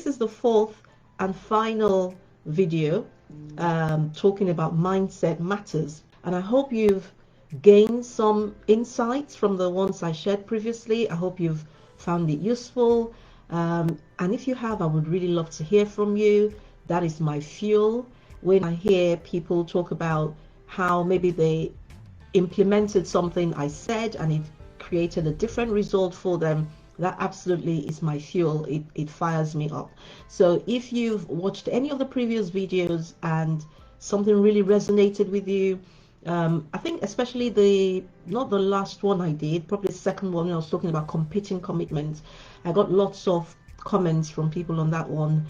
this is the fourth and final video talking about mindset matters. And I hope you've gained some insights from the ones I shared previously. I hope you've found it useful. And if you have, I would really love to hear from you. That is my fuel. When I hear people talk about how maybe they implemented something I said and it created a different result for them, that absolutely is my fuel. It fires me up. So if you've watched any of the previous videos and something really resonated with you, I think especially not the last one I did, probably the second one when I was talking about competing commitments, I got lots of comments from people on that one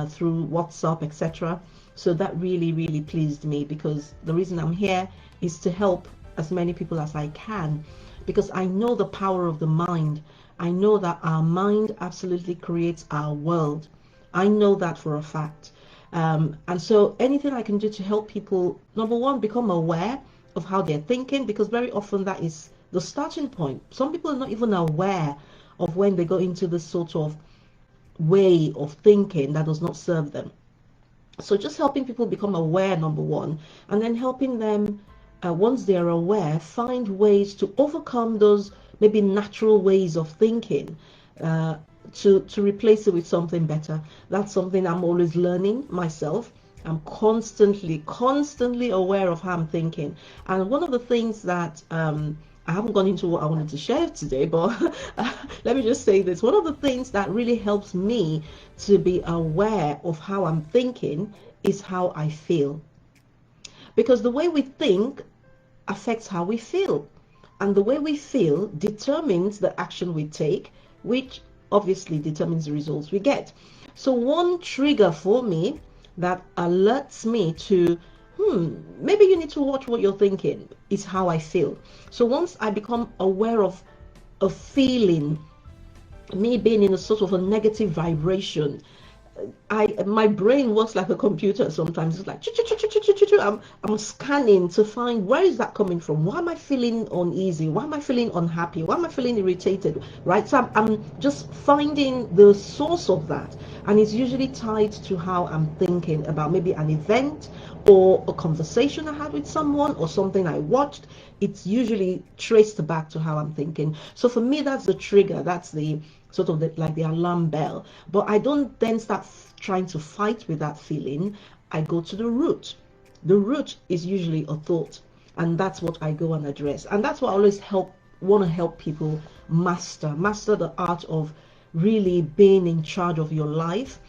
through WhatsApp, etc. So that really, really pleased me, because the reason I'm here is to help as many people as I can, because I know the power of the mind. I know that our mind absolutely creates our world. I know that for a fact. And so anything I can do to help people, number one, become aware of how they're thinking, because very often that is the starting point. Some people are not even aware of when they go into this sort of way of thinking that does not serve them. So just helping people become aware, number one, and then helping them, once they're aware, find ways to overcome those maybe natural ways of thinking, to replace it with something better. That's something I'm always learning myself. I'm constantly aware of how I'm thinking. And one of the things that I haven't gone into what I wanted to share today, but let me just say this. One of the things that really helps me to be aware of how I'm thinking is how I feel. Because the way we think affects how we feel. And the way we feel determines the action we take, which obviously determines the results we get. So one trigger for me that alerts me to, maybe you need to watch what you're thinking, is how I feel. So once I become aware of a feeling, me being in a sort of a negative vibration, my brain works like a computer sometimes. It's like I'm scanning to find, where is that coming from? Why am I feeling uneasy? Why am I feeling unhappy? Why am I feeling irritated? Right? So I'm just finding the source of that, and it's usually tied to how I'm thinking about maybe an event or a conversation I had with someone or something I watched. It's usually traced back to how I'm thinking. So for me, that's the trigger. That's the sort of like the alarm bell. But I don't then start trying to fight with that feeling. I go to the root. The root is usually a thought, and that's what I go and address. And that's what I always want to help people master the art of really being in charge of your life.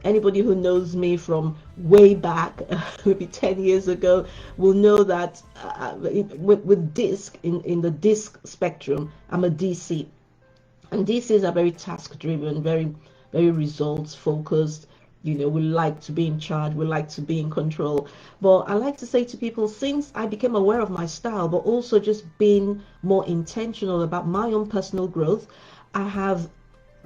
Anybody who knows me from way back, maybe 10 years ago, will know that with DISC, in the DISC spectrum, I'm a DC. And DCs are very task driven, very, very results focused. We like to be in charge, we like to be in control. But I like to say to people, since I became aware of my style, but also just being more intentional about my own personal growth, I have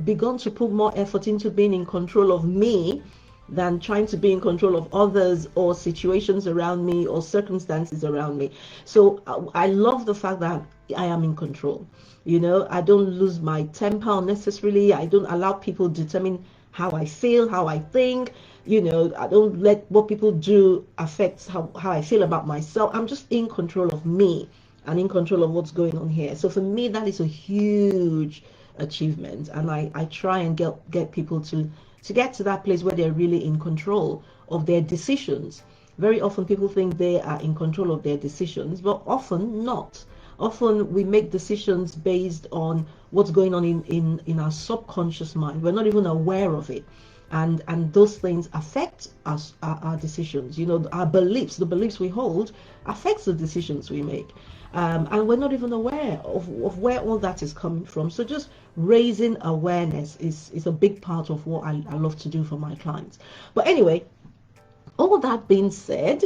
begun to put more effort into being in control of me than trying to be in control of others or situations around me or circumstances around me. So I love the fact that I am in control. I don't lose my temper unnecessarily. I don't allow people to determine how I feel, how I think. I don't let what people do affect how I feel about myself. I'm just in control of me and in control of what's going on here. So for me, that is a huge achievement, and I try and get people to get to that place where they're really in control of their decisions. Very often people think they are in control of their decisions, but often not. Often we make decisions based on what's going on in our subconscious mind. We're not even aware of it. And those things affect us, our decisions. Our beliefs, the beliefs we hold, affects the decisions we make. And we're not even aware of where all that is coming from. So just raising awareness is a big part of what I love to do for my clients. But anyway, all that being said,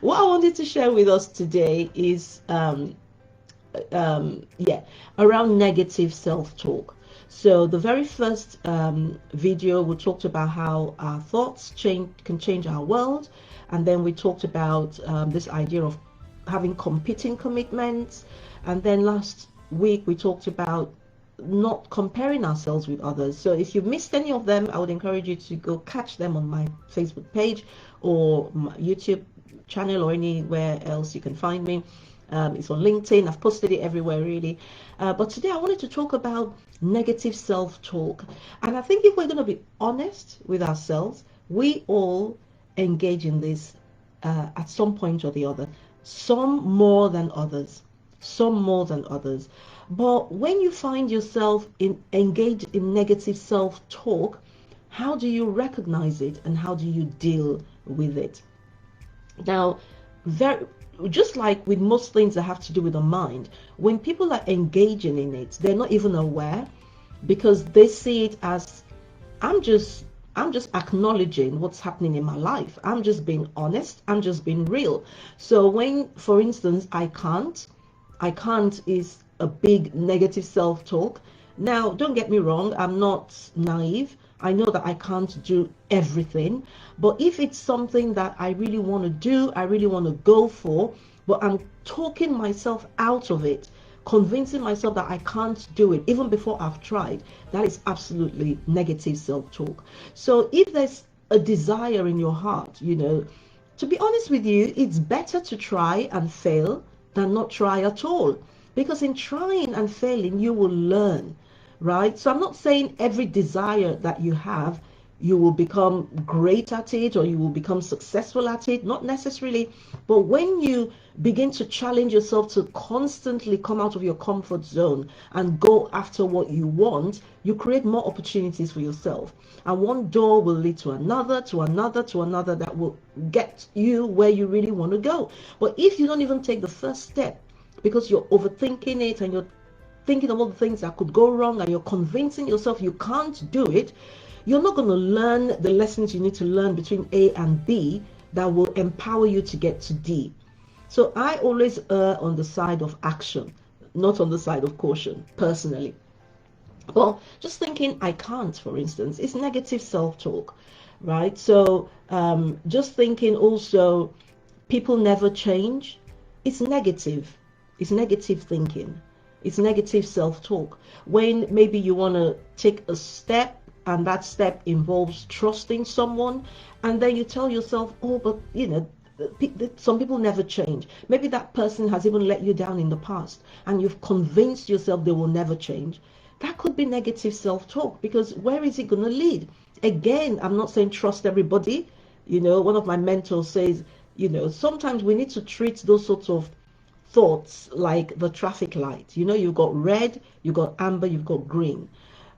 what I wanted to share with us today is around negative self-talk. So the very first video, we talked about how our thoughts can change our world, and then we talked about this idea of having competing commitments, and then last week we talked about not comparing ourselves with others. So if you missed any of them, I would encourage you to go catch them on my Facebook page or my YouTube channel or anywhere else you can find me. It's on LinkedIn. I've posted it everywhere really. But today I wanted to talk about negative self-talk. And I think if we're going to be honest with ourselves, we all engage in this at some point or the other. Some more than others. Some more than others. But when you find yourself engaged in negative self-talk, how do you recognize it and how do you deal with it? Now, just like with most things that have to do with the mind, when people are engaging in it, they're not even aware because they see it as, I'm just acknowledging what's happening in my life. I'm just being honest. I'm just being real. So when, for instance, I can't is a big negative self-talk. Now, don't get me wrong, I'm not naive. I know that I can't do everything, but if it's something that I really want to do, I really want to go for, but I'm talking myself out of it, convincing myself that I can't do it even before I've tried, that is absolutely negative self-talk. So if there's a desire in your heart, to be honest with you, it's better to try and fail than not try at all, because in trying and failing you will learn, right? So I'm not saying every desire that you have you will become great at it or you will become successful at it, not necessarily. But when you begin to challenge yourself to constantly come out of your comfort zone and go after what you want, you create more opportunities for yourself, and one door will lead to another, to another, to another, that will get you where you really want to go. But if you don't even take the first step because you're overthinking it and you're thinking of all the things that could go wrong and you're convincing yourself you can't do it, you're not going to learn the lessons you need to learn between A and B that will empower you to get to D. So I always err on the side of action, not on the side of caution, personally. Well, just thinking I can't, for instance, is negative self-talk, right? So just thinking also people never change, it's negative. It's negative thinking. It's negative self-talk. When maybe you want to take a step and that step involves trusting someone, and then you tell yourself, oh, but some people never change. Maybe that person has even let you down in the past and you've convinced yourself they will never change. That could be negative self-talk, because where is it going to lead? Again, I'm not saying trust everybody. One of my mentors says, sometimes we need to treat those sorts of thoughts like the traffic light. You've got red, you've got amber, you've got green,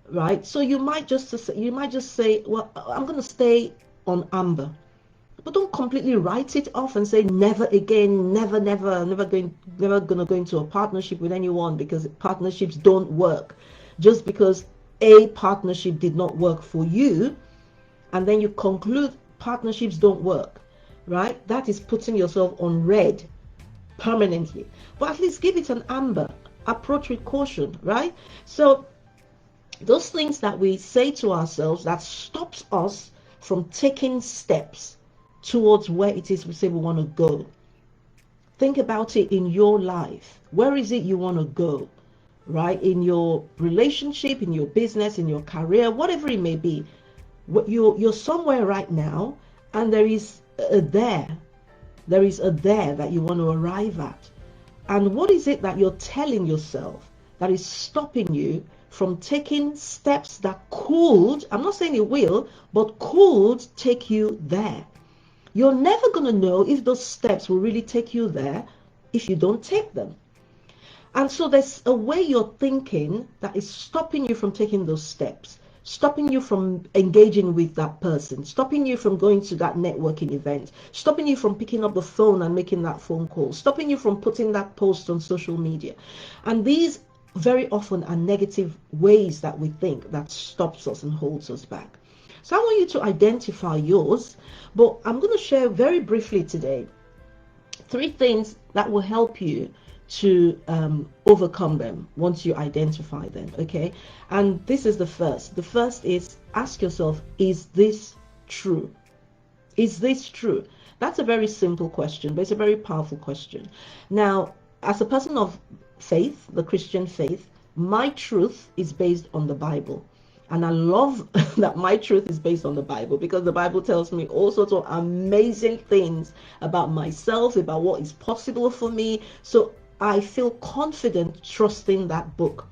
right? So you might just say, well, I'm going to stay on amber, but don't completely write it off and say never again, never going to go into a partnership with anyone, because partnerships don't work. Just because a partnership did not work for you and then you conclude partnerships don't work, right? That is putting yourself on red permanently. But at least give it an amber. Approach with caution, right? So those things that we say to ourselves that stops us from taking steps towards where it is we say we want to go. Think about it in your life. Where is it you want to go, right? In your relationship, in your business, in your career, whatever it may be. You're somewhere right now, and there is a there that you want to arrive at. And what is it that you're telling yourself that is stopping you from taking steps that could, I'm not saying it will, but could take you there? You're never going to know if those steps will really take you there if you don't take them. And so there's a way you're thinking that is stopping you from taking those steps, stopping you from engaging with that person, stopping you from going to that networking event, stopping you from picking up the phone and making that phone call, stopping you from putting that post on social media. And these very often are negative ways that we think that stops us and holds us back. So I want you to identify yours, but I'm going to share very briefly today 3 things that will help you to overcome them once you identify them, okay? And this is the first. The first is, ask yourself, is this true? Is this true? That's a very simple question, but it's a very powerful question. Now, as a person of faith, the Christian faith, My truth is based on the Bible. And I love that my truth is based on the Bible, because the Bible tells me all sorts of amazing things about myself, about what is possible for me. So I feel confident trusting that book.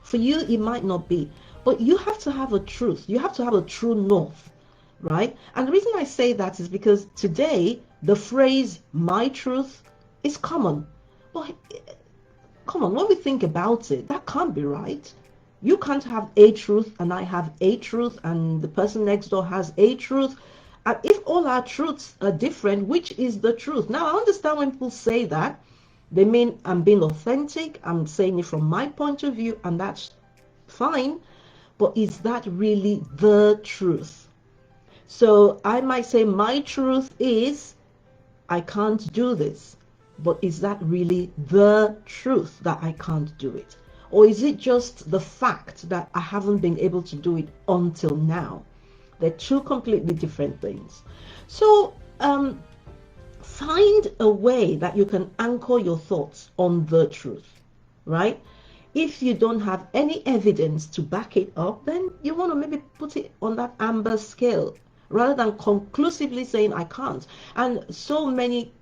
For you, it might not be, but you have to have a truth. You have to have a true north, right? And the reason I say that is because today the phrase my truth is common. But come on, when we think about it, that can't be right. You can't have a truth and I have a truth and the person next door has a truth. And if all our truths are different, which is the truth? Now, I understand when people say that, they mean I'm being authentic, I'm saying it from my point of view, and that's fine. But is that really the truth? So I might say my truth is I can't do this. But is that really the truth that I can't do it? Or is it just the fact that I haven't been able to do it until now? They're two completely different things. So find a way that you can anchor your thoughts on the truth, right? If you don't have any evidence to back it up, then you want to maybe put it on that amber scale rather than conclusively saying I can't. And so many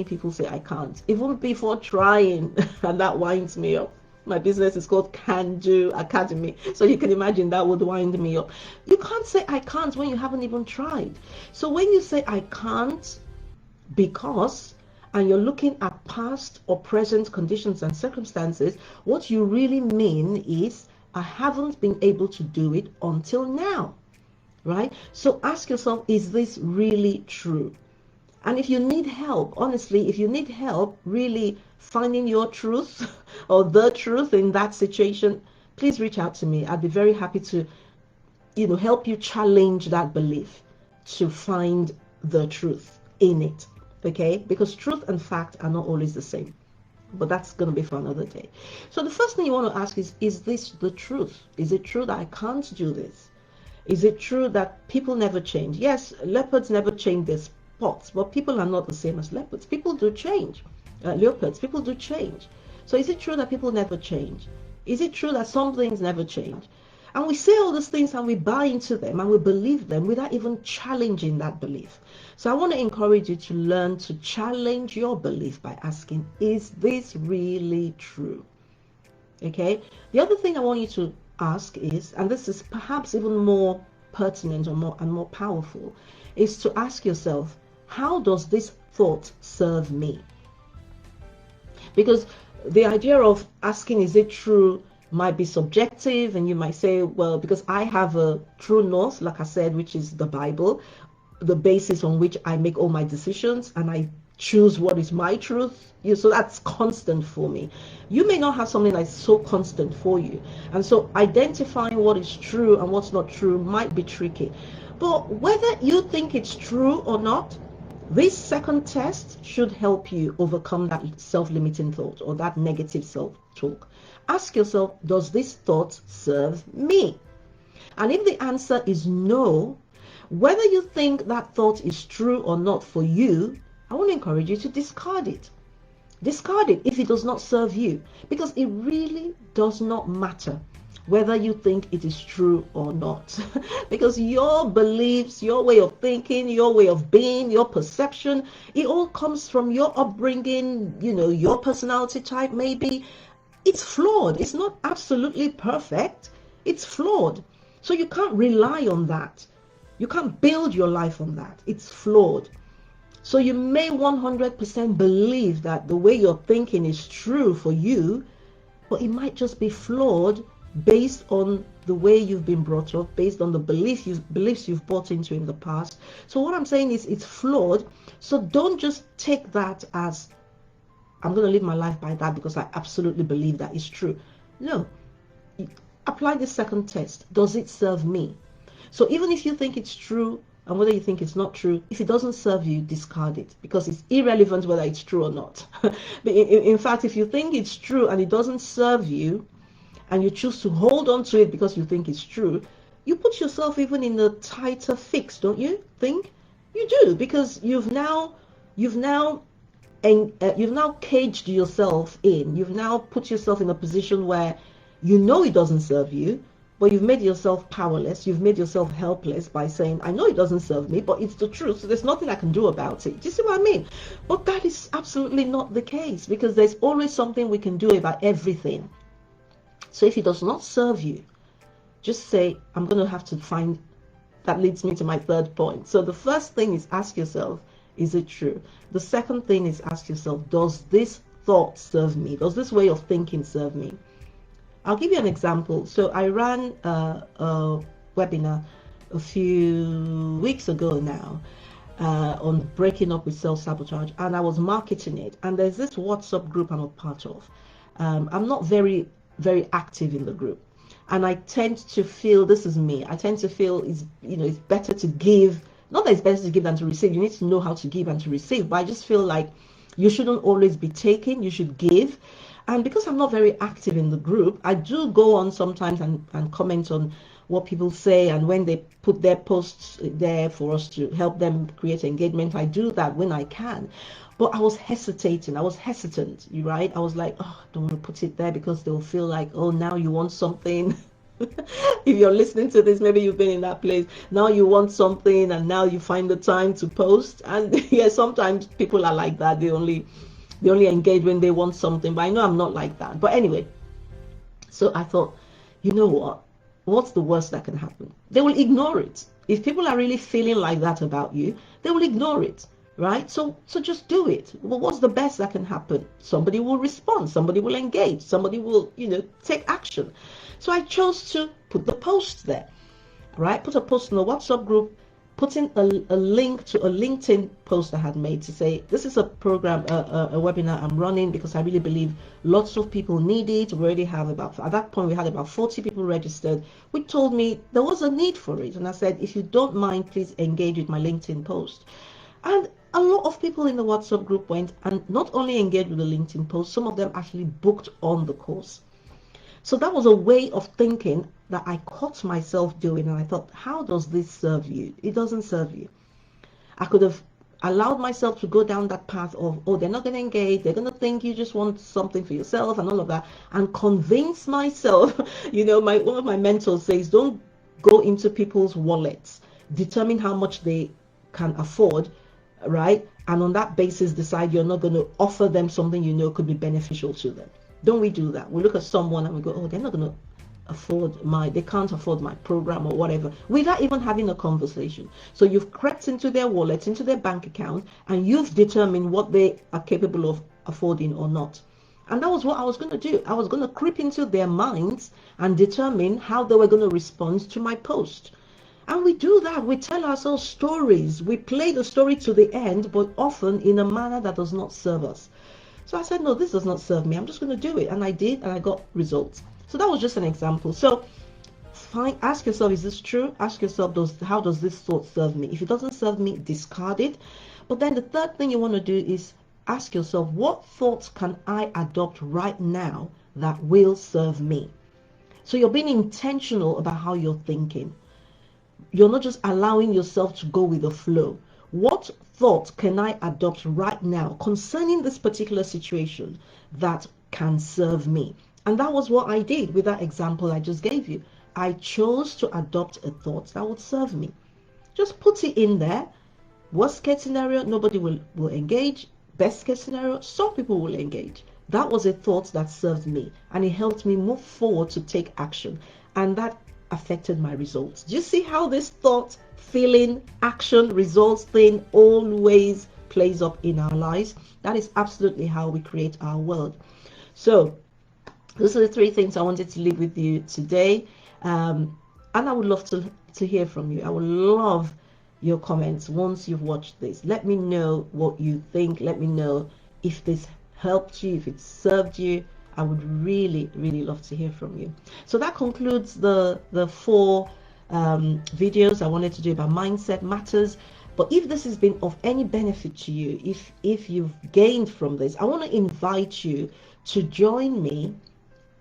people say I can't, even before trying, and that winds me up. My business is called Can Do Academy, so you can imagine that would wind me up. You can't say I can't when you haven't even tried. So when you say I can't because, and you're looking at past or present conditions and circumstances, what you really mean is I haven't been able to do it until now, right? So ask yourself, is this really true? And if you need help, honestly, if you need help really finding your truth or the truth in that situation, please reach out to me. I'd be very happy to, help you challenge that belief to find the truth in it, okay? Because truth and fact are not always the same, but that's going to be for another day. So the first thing you want to ask is this the truth? Is it true that I can't do this? Is it true that people never change? Yes, leopards never change their spots, but people are not the same as leopards. People do change. Leopards, people do change. So is it true that people never change? Is it true that some things never change? And we say all these things and we buy into them and we believe them without even challenging that belief. So I want to encourage you to learn to challenge your belief by asking, is this really true? Okay. The other thing I want you to ask is, and this is perhaps even more pertinent or more powerful, is to ask yourself, how does this thought serve me? Because the idea of asking is it true might be subjective, and you might say, well, because I have a true north, like I said, which is the Bible, the basis on which I make all my decisions, and I choose what is my truth. So that's constant for me. You may not have something that's so constant for you, and so identifying what is true and what's not true might be tricky. But whether you think it's true or not, this second test should help you overcome that self-limiting thought or that negative self-talk. Ask yourself, does this thought serve me? And if the answer is no, whether you think that thought is true or not for you, I want to encourage you to discard it. Discard it if it does not serve you, because it really does not matter whether you think it is true or not. Because your beliefs, your way of thinking, your way of being, your perception, it all comes from your upbringing, your personality type maybe. It's flawed. It's not absolutely perfect. It's flawed. So you can't rely on that. You can't build your life on that. It's flawed. So you may 100% believe that the way you're thinking is true for you, but it might just be flawed based on the way you've been brought up, based on the beliefs you've bought into in the past. So what I'm saying is it's flawed. So don't just take that as, I'm going to live my life by that because I absolutely believe that is true. No. Apply the second test. Does it serve me? So even if you think it's true, and whether you think it's not true, if it doesn't serve you, discard it, because it's irrelevant whether it's true or not. In fact, if you think it's true and it doesn't serve you, and you choose to hold on to it because you think it's true, you put yourself even in a tighter fix, don't you think? You do, because you've now caged yourself in. You've now put yourself in a position where You know it doesn't serve you, but you've made yourself powerless. You've made yourself helpless by saying, I know it doesn't serve me, but it's the truth, so there's nothing I can do about it. Do you see what I mean? But that is absolutely not the case, because there's always something we can do about everything. So if it does not serve you, just say, I'm going to have to find. That leads me to my third point. So the first thing is ask yourself, is it true? The second thing is ask yourself, does this thought serve me? Does this way of thinking serve me? I'll give you an example. So I ran a webinar a few weeks ago now on breaking up with self-sabotage, and I was marketing it. And there's this WhatsApp group I'm a part of. I'm not very active in the group. And I tend to feel, this is me, I tend to feel it's better to give. Not that it's better to give than to receive. You need to know how to give and to receive. But I just feel like you shouldn't always be taking, you should give. And because I'm not very active in the group, I do go on sometimes and comment on what people say, and when they put their posts there for us to help them create engagement, I do that when I can. But I was hesitating, I was hesitant, right? I was like, oh, I don't want to put it there because they'll feel like, oh, now you want something. If you're listening to this, maybe you've been in that place. Now you want something, and now you find the time to post. And yeah, sometimes people are like that. They only engage when they want something. But I know I'm not like that. But anyway, so I thought, you know what? What's the worst that can happen? They will ignore it. If people are really feeling like that about you, they will ignore it. Right? So just do it. Well, what's the best that can happen? Somebody will respond, somebody will engage, somebody will, take action. So I chose to put the post there, right? Put a post in the WhatsApp group, put in a link to a LinkedIn post I had made to say, this is a program, a webinar I'm running because I really believe lots of people need it. We already have at that point, we had about 40 people registered, which told me there was a need for it. And I said, if you don't mind, please engage with my LinkedIn post. And a lot of people in the WhatsApp group went and not only engaged with the LinkedIn post, some of them actually booked on the course. So that was a way of thinking that I caught myself doing, and I thought, how does this serve you? It doesn't serve you. I could have allowed myself to go down that path of, oh, they're not going to engage, they're going to think you just want something for yourself and all of that, and convince myself. One of my mentors says, don't go into people's wallets, determine how much they can afford, right? And on that basis decide you're not going to offer them something could be beneficial to them. Don't we do that? We look at someone and we go, oh, they're not going to they can't afford my program or whatever, without even having a conversation. So you've crept into their wallet, into their bank account, and you've determined what they are capable of affording or not. And that was what I was going to do. I was going to creep into their minds and determine how they were going to respond to my post. And we do that. We tell ourselves stories. We play the story to the end, but often in a manner that does not serve us. So I said, no, this does not serve me. I'm just going to do it. And I did, and I got results. So that was just an example. So ask yourself, is this true? Ask yourself, how does this thought serve me? If it doesn't serve me, discard it. But then the third thing you want to do is ask yourself, what thoughts can I adopt right now that will serve me? So you're being intentional about how you're thinking. You're not just allowing yourself to go with the flow. What thought can I adopt right now concerning this particular situation that can serve me? And that was what I did with that example I just gave you. I chose to adopt a thought that would serve me. Just put it in there. Worst case scenario, nobody will engage. Best case scenario, some people will engage. That was a thought that served me, and it helped me move forward to take action. And that affected my results. Do you see how this thought, feeling, action, results thing always plays up in our lives? That is absolutely how we create our world. So those are the three things I wanted to leave with you today. And I would love to hear from you. I would love your comments once you've watched this. Let me know what you think. Let me know if this helped you, if it served you. I would really, really love to hear from you. So that concludes the 4 videos I wanted to do about mindset matters. But if this has been of any benefit to you, if you've gained from this, I want to invite you to join me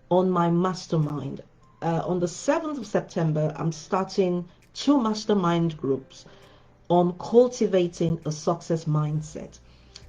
on my mastermind. On the 7th of September, I'm starting 2 mastermind groups on cultivating a success mindset.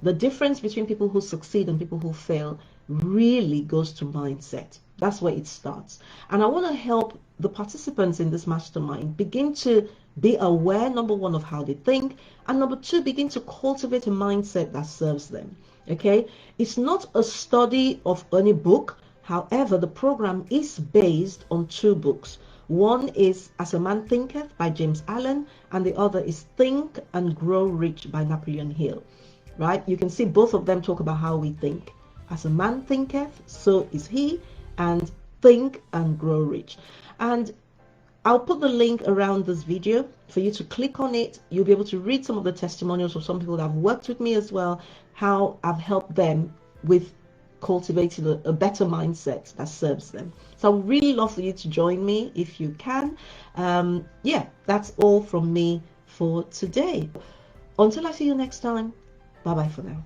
The difference between people who succeed and people who fail really goes to mindset. That's where it starts. And I want to help the participants in this mastermind begin to be aware, number one, of how they think, and number two, begin to cultivate a mindset that serves them. Okay, it's not a study of any book. However, the program is based on two books. One is As a Man Thinketh by James Allen, and the other is Think and Grow Rich by Napoleon Hill. Right? You can see both of them talk about how we think. As a man thinketh, so is he, and Think and Grow Rich. And I'll put the link around this video for you to click on it. You'll be able to read some of the testimonials of some people that have worked with me as well, how I've helped them with cultivating a better mindset that serves them. So I would really love for you to join me if you can. Yeah, that's all from me for today. Until I see you next time, bye bye for now.